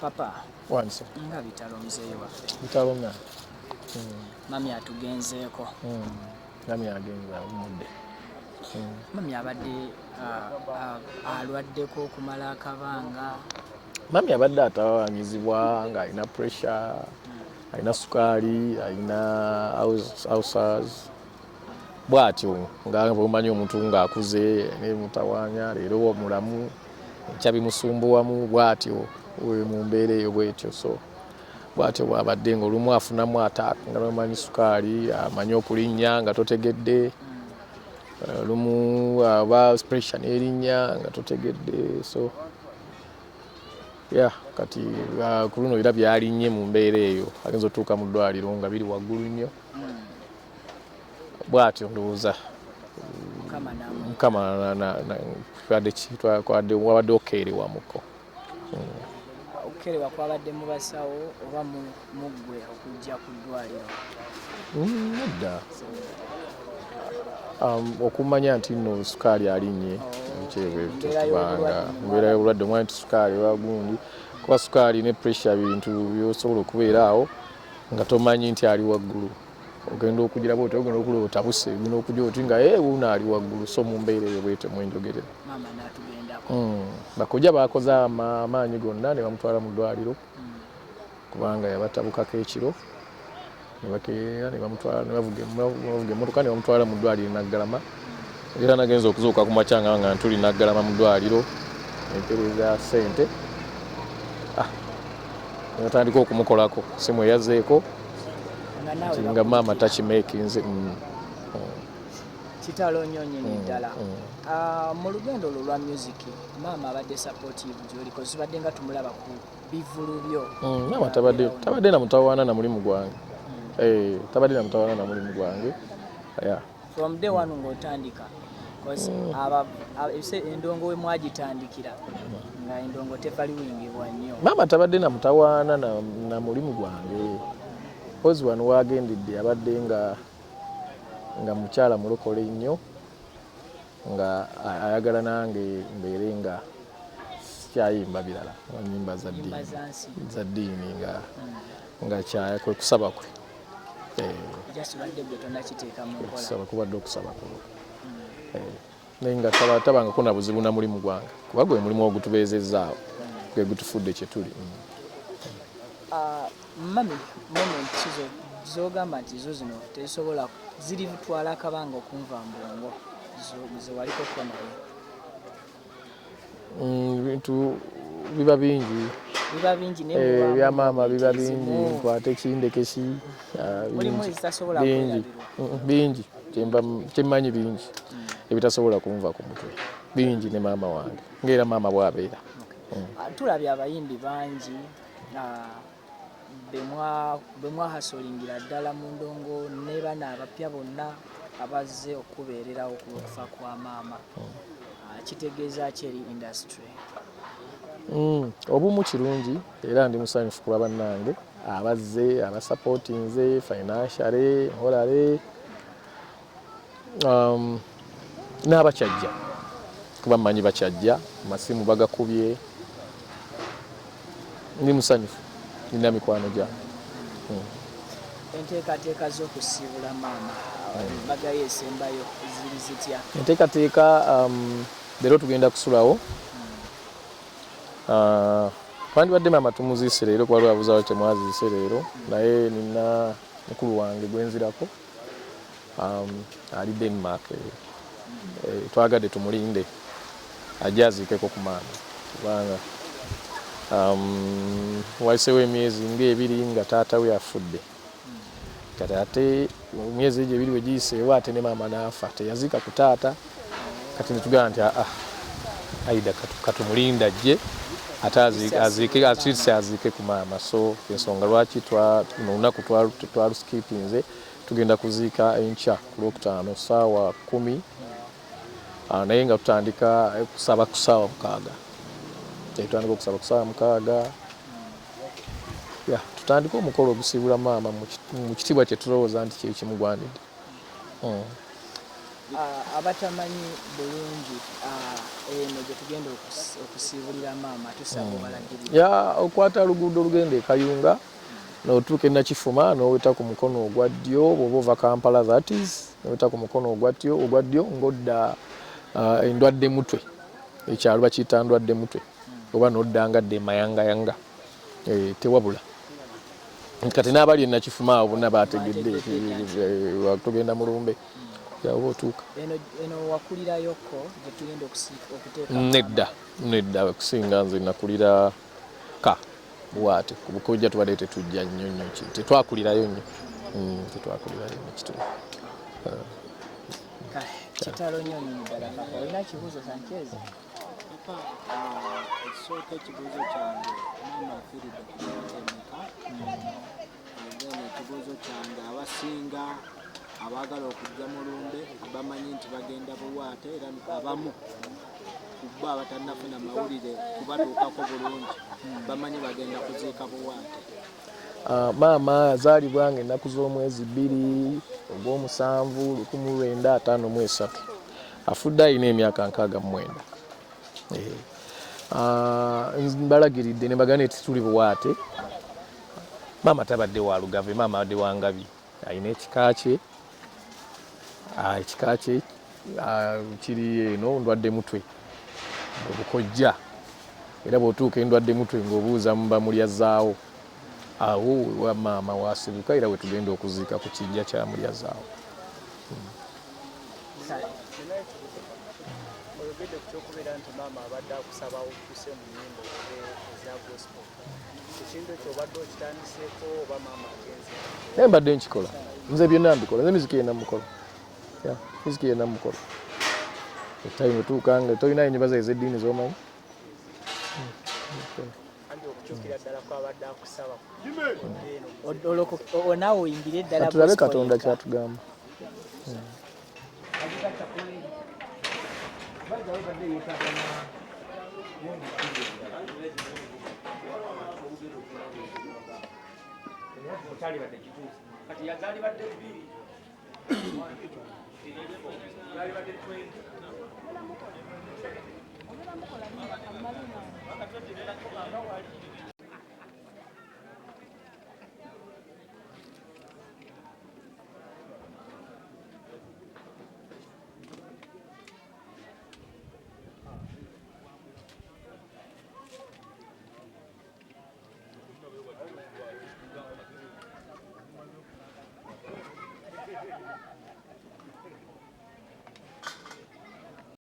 Papa. Wansi. Nga bitalo mzeeyi waffe. Bitalo nga. Mami atugenzeeko. Mami agenza omudde. Mami abadde alwaddeko okumala akabanga. Mami abadde atawaanyizibwa nga alina pressure, alina sukali, alina ulcers. Bw'atyo nga bw'omanyi omuntu ng'akuze n'emutawaanya leero mulamu ekya bimusumbuwamu bw'atyo mu mbeera eyo bw'etyo. So bw'atyo bw'abadde ng'olumu afunamu attack nga bw'omanyi sukali, amanyi okulinnya nga totegedde, olumu aba pressure n'erinnya nga totegedde. So kati ku luno era byalinnye mu mbeera eyo agenza otuuka mu ddwaliro nga biri waggulu nnyo. Bw'atyo ndowooza Mukama wabadde okeerewamuko. Okukeerewa kwabadde mu basawo oba mu ggwe okujja ku ddwaliro? Nedda. Okumanya nti nno sukaali alinnye kyebanga mbeera y'obulwadde omanya nti sukaali oba gundi kuba sukaali ne pressure bintu byosobola okubeera awo nga tomanyi nti ali waggulu. Ogenda okugira bwoti ogenda okulaba otabuse ogenda okujja oti nga wuuno ali waggulu. So mu mbeera eyo bwete mwenjogerera. Maama n'atugendako. Bakojja baakoze amaanyi gonna ne bamutwala mu ddwaliro kubanga yabatabukako ekiro ne bakeera ne bamutwala ne bavuga emmotoka ne bamutwala mu ddwaliro Naggalama. Era nagenza okuzuuka ku makya nga ntuli Naggalama mu ddwaliro empeereza ssente. Ne batandika okumukolako simu eyazzeeko nga maama takimeekinze. Kitalo nnyo nnyini ddala. Mu lugendo lwo lwa music maama abadde supportive gy'oliko zibadde nga tumulaba ku bivulu byo? Maama tabadde na mutawaana na mulimu gwange. Tabadde na mutawaana na mulimu gwange. From day one ng'otandika endongo we mwagitandikira nga endongo tefaliwingibwa nnyo. Maama tabadde na mutawaana na mulimu gwange. Pozi wano waagendedde abadde nga mukyala mulokole nnyo nga ayagala nange mbeere nga sikyayimba birala nyimba za ddiini nga kwe kusaba kwe. Kubadde okusaba kulo. Naye nga tabangako na buzibu na mulimu gwange kuba gwe mulimu ogutubeezezzaawo gwe gutufudde kye tuli. Mami moment z'ogamba nti zo zino tezisobola zirivutwala akabanga okunva mbongo ze walikoko naye? Ebintu biba bingi ebya maama biba bingi. Nkwate kindekesi bingi kyemmanyi bingi ebitasobola kunva ku mutwe bingi ne maama wange ng'era maama bw'abeera. Tulabye abayimbi bangi be mwahasolingira ddala mu ndongo ne bano abapya bonna abazze okubeererawo ku lw'okufa kwa maama. Kitegeeza ki eri industry? Obumu kirungi era ndi musanyufu kuba bannange abazze abasupportinze financially morale n'abakyajja kuba mmanyi bakyajja amasimu bagakubye. Ndi musanyufu nina mikwano gya. Enteekateeka z'okusiibula maama bagayo esembayo ziri zitya? Enteekateeka leero tugenda kusulawo. Twandibadde maama tumuziise leero kuba lwabuzawo temwaziise leero naye nina mukulu wange gwenzirako ali Denmark. Twagadde tumulinde ajje aziikeko ku maama kubanga wayiseewo emyezi ng'ebiri nga taata we afudde. Kati ate emyezi egyo ebiri we giyiseewo ate ne maama n'afa teyaziika ku taata. Kati ne tugamba nti Aida katumulinda ajje ate aziike ku maama. So ensonga lwaki mu lunaku twaluskipinze tugenda kuziika enkya ku Lwokutaano ssaawa 10 naye nga tutandika kusaba ku ssaawa 6. Tutandika okusaba ku ssaawa 6 tutandika omukolo ogusiibula maama mu kitiibwa kye tulowooza nti kye kimugwanidde. abatamanyi bulungi eno gye tugenda okusiibulira maama tusaba obalagirira. Ya okwata oluguudo olugenda e Kayunga n'otuuka e Nakifuma n'oweta ku mukono ogwa ddyo bw'oba ova Kampala that is n'oweta ku mukono ogwa ddyo ng'odda endwadde mutwe ekyalo bakiyita ndwadde mutwe oba n'odda ngadde mayangayanga tewabula kati n'abali e Nakifuma abo bonna baategedde tugenda mu lumbe yawo otuuka. Eno wakulirayoko gye tugenda okuteeka? Nedda okusinga nze nakulira ka bwate ku Bukojja tubadde tetujja nnyo tetwakulirayo nnyo kitulu. Kitalo nnyo ddala papa, olina kibuuzo sankyeze? Ekisooka ekibuuzo kyange maama afiiridde ku Temeka, ekibuuzo kyange abasinga abaagala okujja mu lumbe bamanyi nti bagenda Buwaate era abamu ku bo abatannafuna mawulire kubatuukako bulungi bamanyi bagenda kuziika Buwaate. Maama yazaalibwa ng'ennaku z'omwezi 2 ogw'omusanvu 1953 afudde alina emyaka 69. Mbalagiridde ne bagana nti tuli Buwaate. Maama tabadde wa Lugave, maama abadde wa Ngabi, alina ekika kye kiri eno ndwadde mutwe Obukojja, era bw'otuuka endwadde mutwe ng'obuuza mu bamulyazaawo awo wa maama wasibuka era we tugenda okuziika ku kijja kya mulyazaawo. Olugendo kuky'okubeera nti maama abadde akusaba okuse mu nnyimbo eza gospel, ekintu ekyo obadde okitandiseeko oba maama agenze? Naye mbadde nkikola, nze byonna mbikola, nze miziki yenna mukola. Miziki yenna mukola. Etayimu etuuka nga tolina ennyimba zaize eddiini z'omanyi. Kandi okukyukira ddala kwabadde akusaba naawe oyimbire eddala tulabe Katonda kyatugamba.